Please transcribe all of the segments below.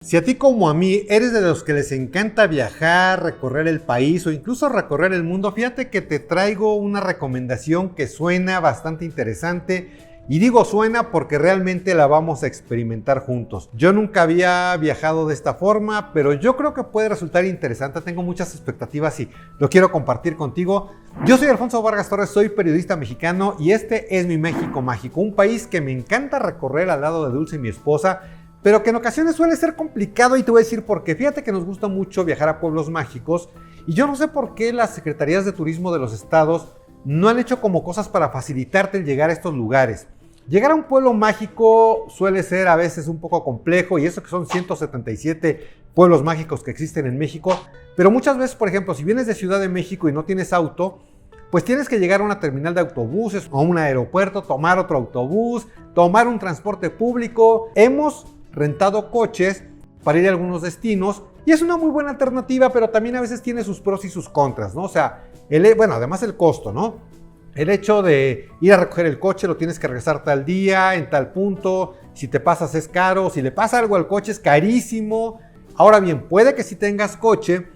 Si a ti como a mí eres de los que les encanta viajar, recorrer el país o incluso recorrer el mundo, fíjate que te traigo una recomendación que suena bastante interesante. Y digo suena porque realmente la vamos a experimentar juntos. Yo nunca había viajado de esta forma, pero yo creo que puede resultar interesante. Tengo muchas expectativas y lo quiero compartir contigo. Yo soy Alfonso Vargas Torres, soy periodista mexicano y este es mi México Mágico, un país que me encanta recorrer al lado de Dulce, mi esposa, pero que en ocasiones suele ser complicado y te voy a decir por qué. Fíjate que nos gusta mucho viajar a pueblos mágicos y yo no sé por qué las secretarías de turismo de los estados no han hecho como cosas para facilitarte el llegar a estos lugares. Llegar a un pueblo mágico suele ser a veces un poco complejo y eso que son 177 pueblos mágicos que existen en México, pero muchas veces, por ejemplo, si vienes de Ciudad de México y no tienes auto, pues tienes que llegar a una terminal de autobuses o a un aeropuerto, tomar otro autobús, tomar un transporte público. Hemos rentado coches para ir a algunos destinos y es una muy buena alternativa, pero también a veces tiene sus pros y sus contras, ¿no? O sea, además el costo, ¿no? El hecho de ir a recoger el coche, lo tienes que regresar tal día, en tal punto, si te pasas es caro, si le pasa algo al coche es carísimo. Ahora bien, puede que sí tengas coche,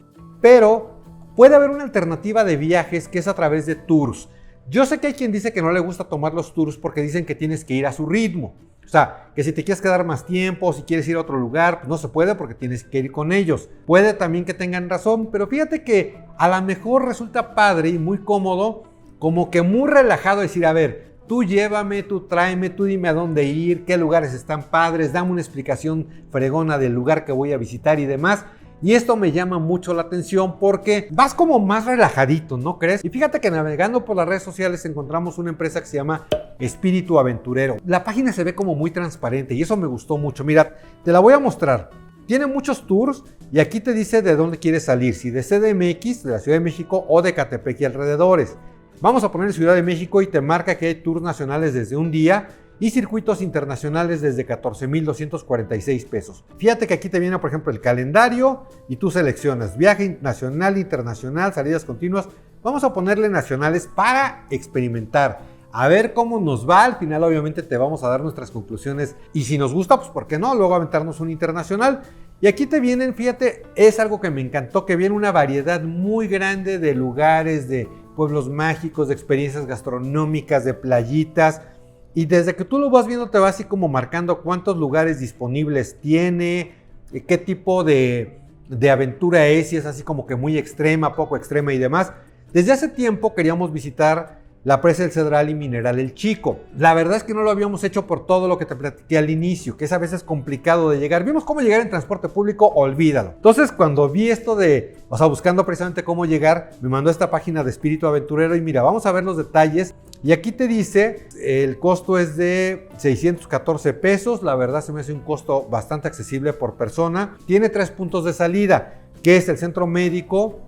pero puede haber una alternativa de viajes que es a través de tours. Yo sé que hay quien dice que no le gusta tomar los tours porque dicen que tienes que ir a su ritmo. O sea, que si te quieres quedar más tiempo, si quieres ir a otro lugar, pues no se puede porque tienes que ir con ellos. Puede también que tengan razón, pero fíjate que a lo mejor resulta padre y muy cómodo, como que muy relajado decir, a ver, tú llévame, tú tráeme, tú dime a dónde ir, qué lugares están padres, dame una explicación fregona del lugar que voy a visitar y demás. Y esto me llama mucho la atención porque vas como más relajadito, ¿no crees? Y fíjate que navegando por las redes sociales encontramos una empresa que se llama Espíritu Aventurero. La página se ve como muy transparente y eso me gustó mucho. Mira, te la voy a mostrar. Tiene muchos tours y aquí te dice de dónde quieres salir, si de CDMX, de la Ciudad de México o de Catepec y alrededores. Vamos a poner Ciudad de México y te marca que hay tours nacionales desde un día y circuitos internacionales desde 14,246 pesos. Fíjate que aquí te viene, por ejemplo, el calendario y tú seleccionas viaje nacional, internacional, salidas continuas. Vamos a ponerle nacionales para experimentar, a ver cómo nos va. Al final, obviamente, te vamos a dar nuestras conclusiones y si nos gusta, pues ¿por qué no? Luego aventarnos un internacional. Y aquí te vienen, fíjate, es algo que me encantó, que viene una variedad muy grande de lugares, de pueblos mágicos, de experiencias gastronómicas, de playitas. Y desde que tú lo vas viendo te va así como marcando cuántos lugares disponibles tiene, qué tipo de aventura es, si es así como que muy extrema, poco extrema y demás. Desde hace tiempo queríamos visitar la Presa del Cedral y Mineral El Chico. La verdad es que no lo habíamos hecho por todo lo que te platiqué al inicio, que es a veces complicado de llegar. Vimos cómo llegar en transporte público, olvídalo. Entonces, cuando vi esto buscando precisamente cómo llegar, me mandó esta página de Espíritu Aventurero y mira, vamos a ver los detalles. Y aquí te dice, el costo es de 614 pesos. La verdad se me hace un costo bastante accesible por persona. Tiene 3 puntos de salida, que es el Centro Médico,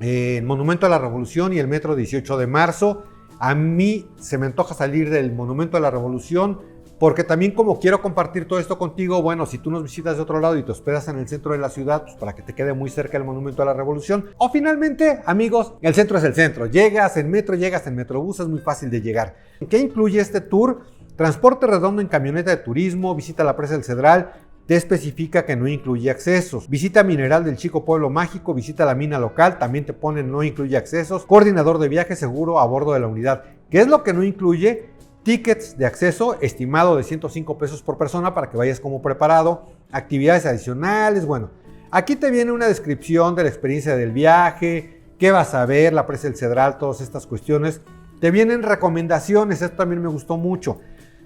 el Monumento a la Revolución y el Metro 18 de marzo. A mí se me antoja salir del Monumento a la Revolución porque también como quiero compartir todo esto contigo, bueno, si tú nos visitas de otro lado y te hospedas en el centro de la ciudad, pues para que te quede muy cerca el Monumento a la Revolución. O finalmente, amigos, el centro es el centro. Llegas en metro, llegas en metrobús, es muy fácil de llegar. ¿Qué incluye este tour? Transporte redondo en camioneta de turismo, visita la Presa del Cedral. Te especifica que no incluye accesos. Visita Mineral del Chico Pueblo Mágico, visita la mina local, también te ponen no incluye accesos. Coordinador de viaje seguro a bordo de la unidad. ¿Qué es lo que no incluye? Tickets de acceso estimado de 105 pesos por persona para que vayas como preparado. Actividades adicionales, bueno. Aquí te viene una descripción de la experiencia del viaje, qué vas a ver, la Presa del Cedral, todas estas cuestiones. Te vienen recomendaciones, esto también me gustó mucho.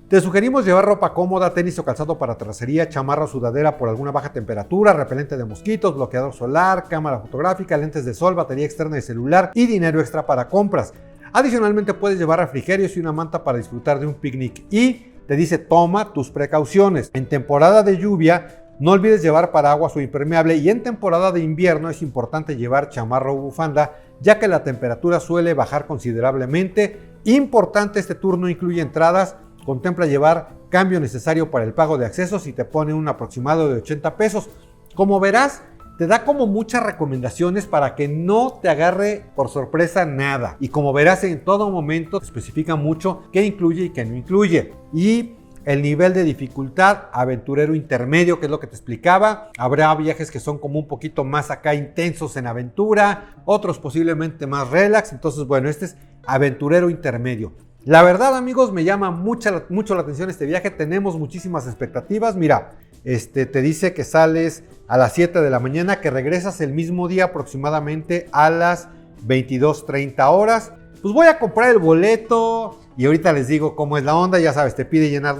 Te sugerimos llevar ropa cómoda, tenis o calzado para terracería, chamarra o sudadera por alguna baja temperatura, repelente de mosquitos, bloqueador solar, cámara fotográfica, lentes de sol, batería externa de celular y dinero extra para compras. Adicionalmente puedes llevar refrigerios y una manta para disfrutar de un picnic. Y te dice toma tus precauciones. En temporada de lluvia no olvides llevar paraguas o impermeable y en temporada de invierno es importante llevar chamarra o bufanda ya que la temperatura suele bajar considerablemente. Importante, este tour no incluye entradas. Contempla llevar cambio necesario para el pago de accesos y te pone un aproximado de 80 pesos. Como verás, te da como muchas recomendaciones para que no te agarre por sorpresa nada. Y como verás, en todo momento te especifica mucho qué incluye y qué no incluye. Y el nivel de dificultad aventurero intermedio, que es lo que te explicaba. Habrá viajes que son como un poquito más acá intensos en aventura, otros posiblemente más relax. Entonces, bueno, este es aventurero intermedio. La verdad, amigos, me llama mucho la atención este viaje. Tenemos muchísimas expectativas. Mira, te dice que sales a las 7 de la mañana, que regresas el mismo día aproximadamente a las 22:30 horas. Pues voy a comprar el boleto y ahorita les digo cómo es la onda. Ya sabes, te pide llenar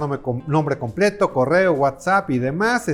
nombre completo, correo, WhatsApp y demás.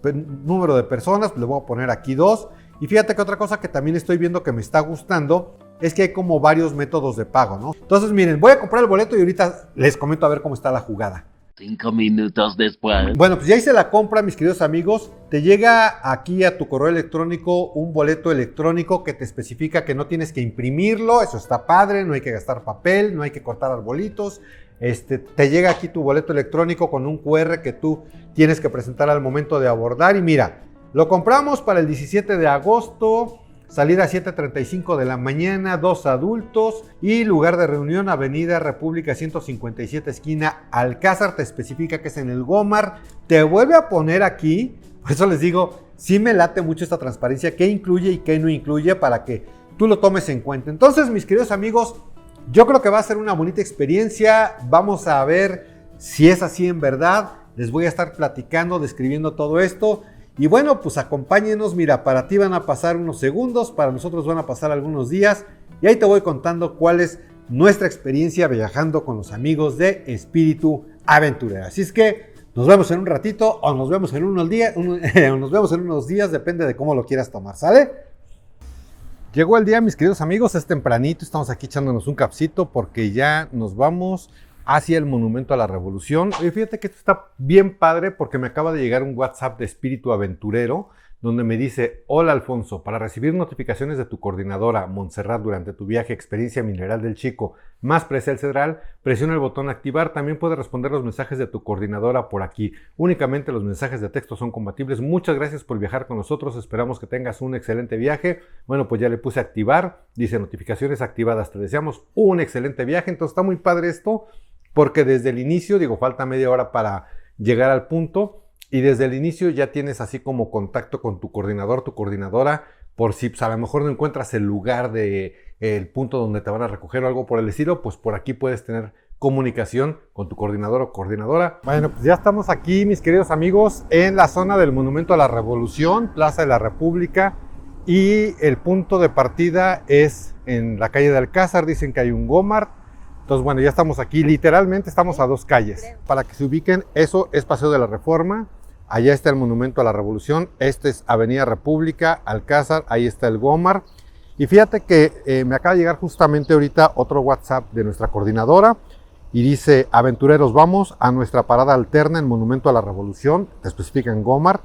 Número de personas, le voy a poner aquí 2. Y fíjate que otra cosa que también estoy viendo que me está gustando es que hay como varios métodos de pago, ¿no? Entonces, miren, voy a comprar el boleto y ahorita les comento a ver cómo está la jugada. 5 minutos después. Bueno, pues ya hice la compra, mis queridos amigos. Te llega aquí a tu correo electrónico un boleto electrónico que te especifica que no tienes que imprimirlo. Eso está padre, no hay que gastar papel, no hay que cortar arbolitos. Te llega aquí tu boleto electrónico con un QR que tú tienes que presentar al momento de abordar. Y mira, lo compramos para el 17 de agosto. Salida 7:35 de la mañana, 2 adultos y lugar de reunión Avenida República 157 esquina Alcázar. Te especifica que es en el Gomar. Te vuelve a poner aquí, por eso les digo, sí me late mucho esta transparencia, qué incluye y qué no incluye para que tú lo tomes en cuenta. Entonces, mis queridos amigos, yo creo que va a ser una bonita experiencia. Vamos a ver si es así en verdad. Les voy a estar platicando, describiendo todo esto. Y bueno, pues acompáñenos, mira, para ti van a pasar unos segundos, para nosotros van a pasar algunos días y ahí te voy contando cuál es nuestra experiencia viajando con los amigos de Espíritu Aventurero. Así es que nos vemos en un ratito o nos vemos en unos días, depende de cómo lo quieras tomar, ¿sale? Llegó el día, mis queridos amigos, es tempranito, estamos aquí echándonos un capsito porque ya nos vamos hacia el Monumento a la Revolución. Oye, fíjate que esto está bien padre porque me acaba de llegar un WhatsApp de Espíritu Aventurero donde me dice: hola Alfonso, para recibir notificaciones de tu coordinadora Montserrat durante tu viaje Experiencia Mineral del Chico más Presel Cedral, presiona el botón activar. También puedes responder los mensajes de tu coordinadora por aquí. Únicamente los mensajes de texto son compatibles. Muchas gracias por viajar con nosotros. Esperamos que tengas un excelente viaje. Bueno, pues ya le puse activar. Dice notificaciones activadas. Te deseamos un excelente viaje. Entonces está muy padre esto, porque desde el inicio, falta media hora para llegar al punto, y desde el inicio ya tienes así como contacto con tu coordinador, tu coordinadora, por si pues, a lo mejor no encuentras el lugar el punto donde te van a recoger o algo por el estilo, pues por aquí puedes tener comunicación con tu coordinador o coordinadora. Bueno, pues ya estamos aquí, mis queridos amigos, en la zona del Monumento a la Revolución, Plaza de la República, y el punto de partida es en la calle de Alcázar. Dicen que hay un Gomar. Entonces, bueno, ya estamos aquí, literalmente estamos a 2 calles. Para que se ubiquen, eso es Paseo de la Reforma, allá está el Monumento a la Revolución, este es Avenida República, Alcázar, ahí está el Gomar. Y fíjate que me acaba de llegar justamente ahorita otro WhatsApp de nuestra coordinadora y dice: aventureros, vamos a nuestra parada alterna en Monumento a la Revolución, te especifica en Gomar.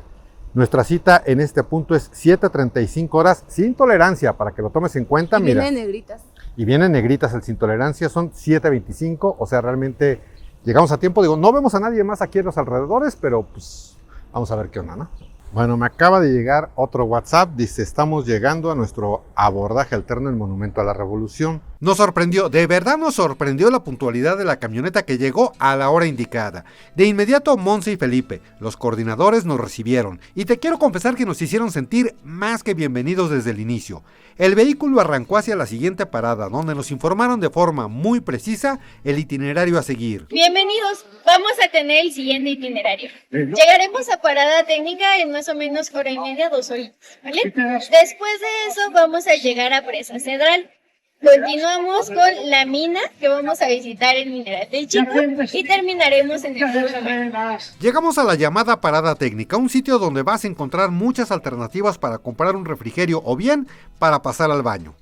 Nuestra cita en este punto es 7:35 horas, sin tolerancia, para que lo tomes en cuenta. Y mira. vienen negritas. Y vienen negritas el sin tolerancia, son 7:25, o sea, realmente llegamos a tiempo. No vemos a nadie más aquí en los alrededores, pero pues vamos a ver qué onda, ¿no? Bueno, me acaba de llegar otro WhatsApp, dice: estamos llegando a nuestro abordaje alterno en Monumento a la Revolución. Nos sorprendió, de verdad nos sorprendió la puntualidad de la camioneta que llegó a la hora indicada. De inmediato Monse y Felipe, los coordinadores, nos recibieron y te quiero confesar que nos hicieron sentir más que bienvenidos desde el inicio. El vehículo arrancó hacia la siguiente parada, donde nos informaron de forma muy precisa el itinerario a seguir. Bienvenidos, vamos a tener el siguiente itinerario. Llegaremos a parada técnica en más o menos hora y media, 2 horas, ¿vale? Después de eso vamos a llegar a Presa Cedral. Continuamos con la mina, que vamos a visitar el Mineral del Chico, y terminaremos en el Gomar. Llegamos a la llamada parada técnica, un sitio donde vas a encontrar muchas alternativas para comprar un refrigerio o bien para pasar al baño.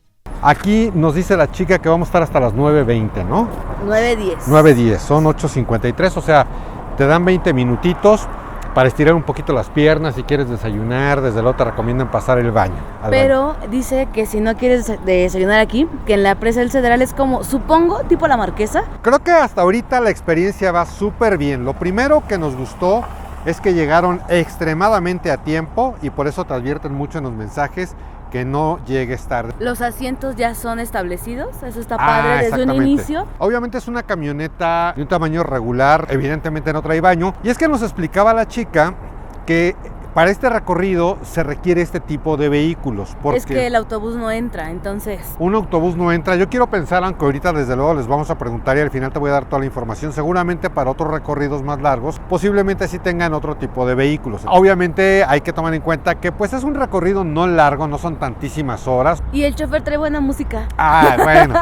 Aquí nos dice la chica que vamos a estar hasta las 9:20, ¿no? 9:10. 9:10, son 8:53, o sea, te dan 20 minutitos para estirar un poquito las piernas. Si quieres desayunar, desde luego te recomiendan pasar el baño. Pero dice que si no quieres desayunar aquí, que en la Presa del Cedral es como, supongo, tipo la Marquesa. Creo que hasta ahorita la experiencia va súper bien. Lo primero que nos gustó es que llegaron extremadamente a tiempo y por eso te advierten mucho en los mensajes que no llegues tarde. Los asientos ya son establecidos, eso está padre desde un inicio. Obviamente es una camioneta de un tamaño regular, evidentemente no trae baño. Y es que nos explicaba la chica que para este recorrido se requiere este tipo de vehículos. Porque es que el autobús no entra, entonces... Un autobús no entra. Yo quiero pensar, aunque ahorita desde luego les vamos a preguntar y al final te voy a dar toda la información, seguramente para otros recorridos más largos, posiblemente sí tengan otro tipo de vehículos. Obviamente hay que tomar en cuenta que pues es un recorrido no largo, no son tantísimas horas. Y el chofer trae buena música. Ah, bueno.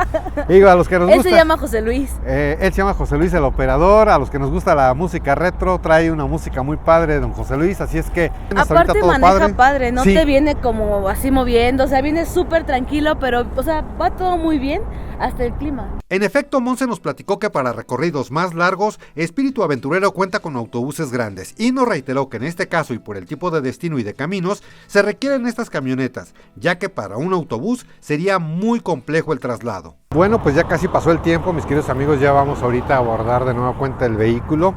Digo, a los que nos gusta... Él se llama José Luis. Él se llama José Luis, el operador. A los que nos gusta la música retro, trae una música muy padre de don José Luis, así es que... Aparte maneja padre, no sí. te viene como así moviendo, o sea, viene súper tranquilo, pero, o sea, va todo muy bien, hasta el clima. En efecto, Monse nos platicó que para recorridos más largos, Espíritu Aventurero cuenta con autobuses grandes y nos reiteró que en este caso y por el tipo de destino y de caminos, se requieren estas camionetas, ya que para un autobús sería muy complejo el traslado. Bueno, pues ya casi pasó el tiempo, mis queridos amigos, ya vamos ahorita a abordar de nueva cuenta el vehículo.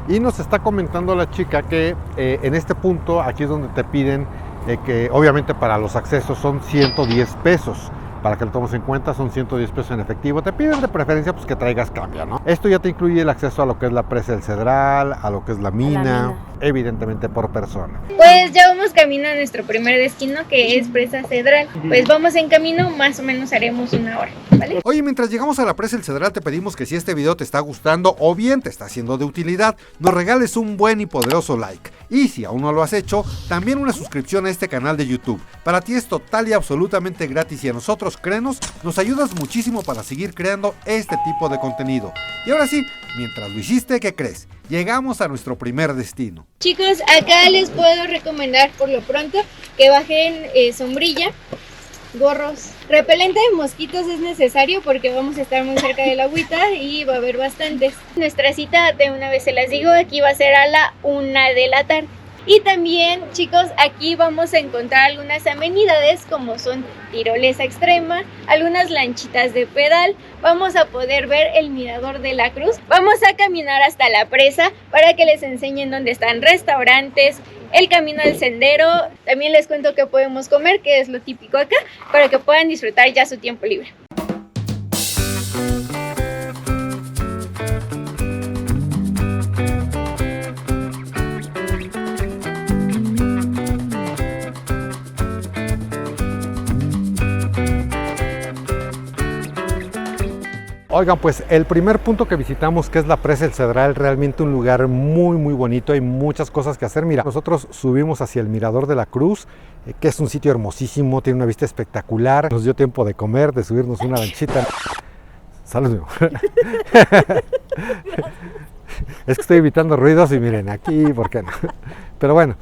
Y nos está comentando la chica que en este punto, aquí es donde te piden que obviamente para los accesos son 110 pesos. Para que lo tomes en cuenta, son 110 pesos en efectivo. Te piden de preferencia pues que traigas cambio, ¿no? Esto ya te incluye el acceso a lo que es la presa del Cedral, a lo que es la mina, evidentemente por persona. Pues ya vamos camino a nuestro primer destino, que es Presa Cedral. Pues vamos en camino, más o menos haremos 1 hora, ¿vale? Oye, mientras llegamos a la presa del Cedral, te pedimos que si este video te está gustando o bien te está siendo de utilidad, nos regales un buen y poderoso like. Y si aún no lo has hecho, también una suscripción a este canal de YouTube. Para ti es total y absolutamente gratis y a nosotros, créenos, nos ayudas muchísimo para seguir creando este tipo de contenido. Y ahora sí, mientras lo hiciste, ¿qué crees? Llegamos a nuestro primer destino. Chicos, acá les puedo recomendar por lo pronto que bajen sombrilla, gorros. Repelente de mosquitos es necesario porque vamos a estar muy cerca de la agüita y va a haber bastantes. Nuestra cita, de una vez se las digo, aquí va a ser a la 1 de la tarde. Y también, chicos, aquí vamos a encontrar algunas amenidades como son tirolesa extrema, algunas lanchitas de pedal, vamos a poder ver el mirador de la Cruz, vamos a caminar hasta la presa para que les enseñen dónde están restaurantes, el camino del sendero, también les cuento que podemos comer, que es lo típico acá, para que puedan disfrutar ya su tiempo libre. Oigan, pues el primer punto que visitamos, que es la presa del Cedral, realmente un lugar muy muy bonito, hay muchas cosas que hacer. Mira, nosotros subimos hacia el Mirador de la Cruz, que es un sitio hermosísimo, tiene una vista espectacular. Nos dio tiempo de comer, de subirnos una lanchita. Salud, mi amor. Es que estoy evitando ruidos y miren, aquí, ¿por qué no? Pero bueno.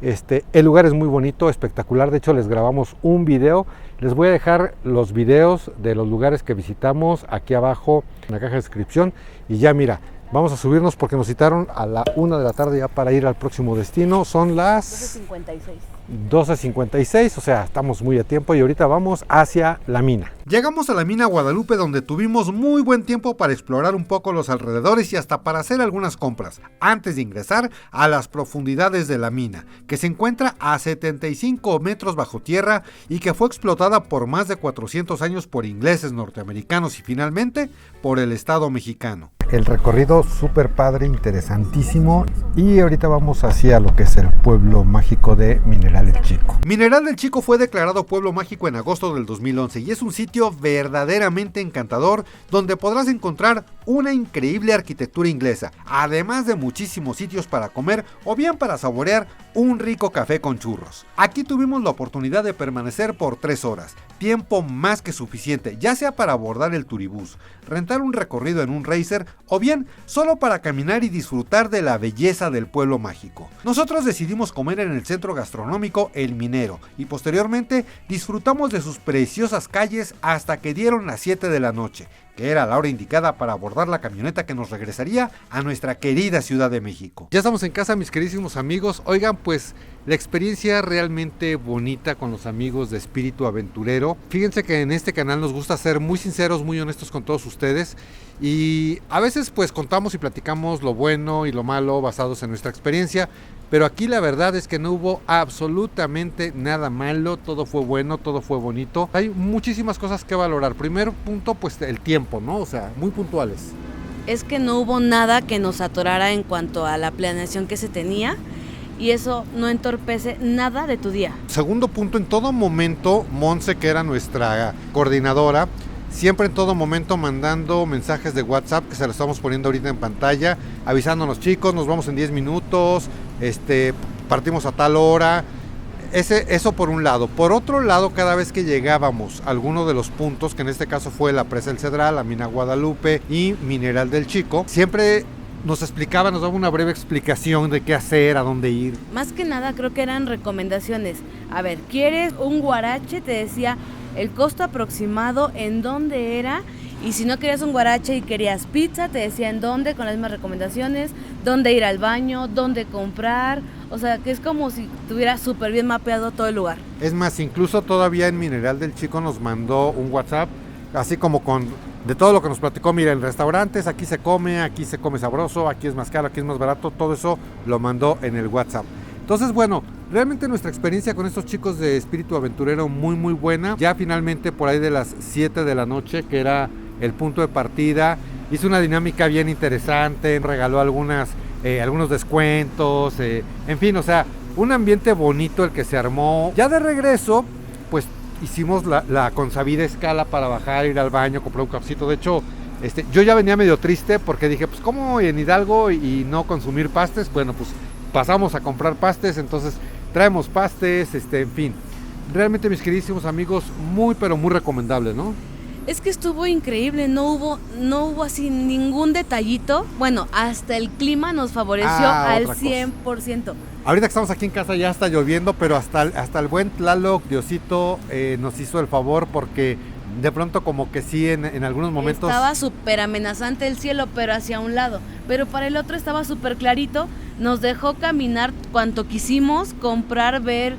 El lugar es muy bonito, espectacular, de hecho les grabamos un video, les voy a dejar los videos de los lugares que visitamos aquí abajo en la caja de descripción y ya mira, vamos a subirnos porque nos citaron a la 1 de la tarde ya para ir al próximo destino, son las 12:56, o sea, estamos muy a tiempo y ahorita vamos hacia la mina. Llegamos a la mina Guadalupe donde tuvimos muy buen tiempo para explorar un poco los alrededores y hasta para hacer algunas compras, antes de ingresar a las profundidades de la mina, que se encuentra a 75 metros bajo tierra y que fue explotada por más de 400 años por ingleses, norteamericanos y finalmente por el Estado mexicano. El recorrido súper padre, interesantísimo y ahorita vamos hacia lo que es el pueblo mágico de Mineral del Chico. Mineral del Chico fue declarado pueblo mágico en agosto del 2011 y es un sitio verdaderamente encantador donde podrás encontrar una increíble arquitectura inglesa, además de muchísimos sitios para comer o bien para saborear un rico café con churros. Aquí tuvimos la oportunidad de permanecer por 3 horas, tiempo más que suficiente, ya sea para abordar el turibús, rentar un recorrido en un racer o bien solo para caminar y disfrutar de la belleza del pueblo mágico. Nosotros decidimos comer en el centro gastronómico El Minero y posteriormente disfrutamos de sus preciosas calles hasta que dieron las 7 de la noche, que era la hora indicada para abordar la camioneta que nos regresaría a nuestra querida Ciudad de México. Ya estamos en casa, mis queridísimos amigos. Oigan, pues la experiencia realmente bonita con los amigos de Espíritu Aventurero. Fíjense que en este canal nos gusta ser muy sinceros, muy honestos con todos ustedes y a veces pues contamos y platicamos lo bueno y lo malo basados en nuestra experiencia, pero aquí la verdad es que no hubo absolutamente nada malo, todo fue bueno, todo fue bonito. Hay muchísimas cosas que valorar. Primer punto, pues el tiempo, ¿no? O sea, muy puntuales. Es que no hubo nada que nos atorara en cuanto a la planeación que se tenía y eso no entorpece nada de tu día. Segundo punto, en todo momento, Monse, que era nuestra coordinadora, siempre en todo momento mandando mensajes de WhatsApp, que se lo estamos poniendo ahorita en pantalla, avisándonos, chicos, nos vamos en 10 minutos, partimos a tal hora. Eso por un lado. Por otro lado, cada vez que llegábamos a alguno de los puntos, que en este caso fue la Presa del Cedral, la Mina Guadalupe y Mineral del Chico, siempre nos explicaba, nos daba una breve explicación de qué hacer, a dónde ir. Más que nada creo que eran recomendaciones. A ver, ¿quieres un guarache? Te decía el costo aproximado, en dónde era, y si no querías un guarache y querías pizza, te decía en dónde, con las mismas recomendaciones, dónde ir al baño, dónde comprar, o sea, que es como si tuviera súper bien mapeado todo el lugar. Es más, incluso todavía en Mineral del Chico nos mandó un WhatsApp, así como de todo lo que nos platicó, mira, en restaurantes aquí se come sabroso, aquí es más caro, aquí es más barato, todo eso lo mandó en el WhatsApp. Entonces, bueno, realmente nuestra experiencia con estos chicos de Espíritu Aventurero muy muy buena. Ya finalmente por ahí de las 7 de la noche, que era el punto de partida, hizo una dinámica bien interesante, regaló algunos descuentos, en fin, o sea, un ambiente bonito el que se armó. Ya de regreso, pues hicimos la consabida escala para bajar, ir al baño, comprar un cafecito. De hecho, yo ya venía medio triste porque dije, pues ¿cómo en Hidalgo y no consumir pastes? Bueno, pues pasamos a comprar pastes, entonces traemos pastes, en fin. Realmente, mis queridísimos amigos, muy pero muy recomendable, ¿no? Es que estuvo increíble, no hubo así ningún detallito. Bueno, hasta el clima nos favoreció al 100%. Ahorita que estamos aquí en casa ya está lloviendo, pero hasta el buen Tlaloc, Diosito, nos hizo el favor porque de pronto como que sí en algunos momentos estaba súper amenazante el cielo, pero hacia un lado, pero para el otro estaba súper clarito. Nos dejó caminar cuanto quisimos, comprar, ver,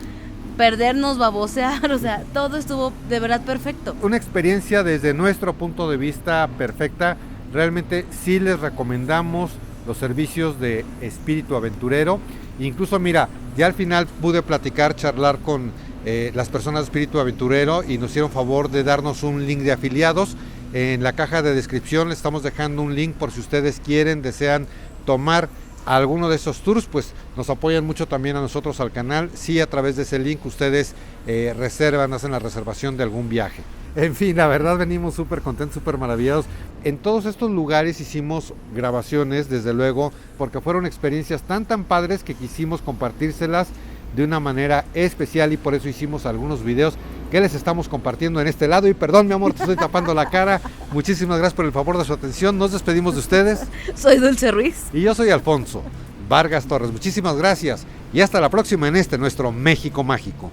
perdernos, babosear, o sea, todo estuvo de verdad perfecto. Una experiencia desde nuestro punto de vista perfecta. Realmente sí les recomendamos los servicios de Espíritu Aventurero. Incluso mira, ya al final pude charlar con las personas de Espíritu Aventurero y nos hicieron favor de darnos un link de afiliados. En la caja de descripción les estamos dejando un link por si ustedes desean tomar alguno de esos tours, pues nos apoyan mucho también a nosotros, al canal, si a través de ese link ustedes hacen la reservación de algún viaje. En fin, la verdad venimos súper contentos, súper maravillados. En todos estos lugares hicimos grabaciones, desde luego, porque fueron experiencias tan padres que quisimos compartírselas de una manera especial y por eso hicimos algunos videos que les estamos compartiendo en este lado. Y perdón, mi amor, te estoy tapando la cara. Muchísimas gracias por el favor de su atención. Nos despedimos de ustedes. Soy Dulce Ruiz. Y yo soy Alfonso Vargas Torres. Muchísimas gracias y hasta la próxima en nuestro México Mágico.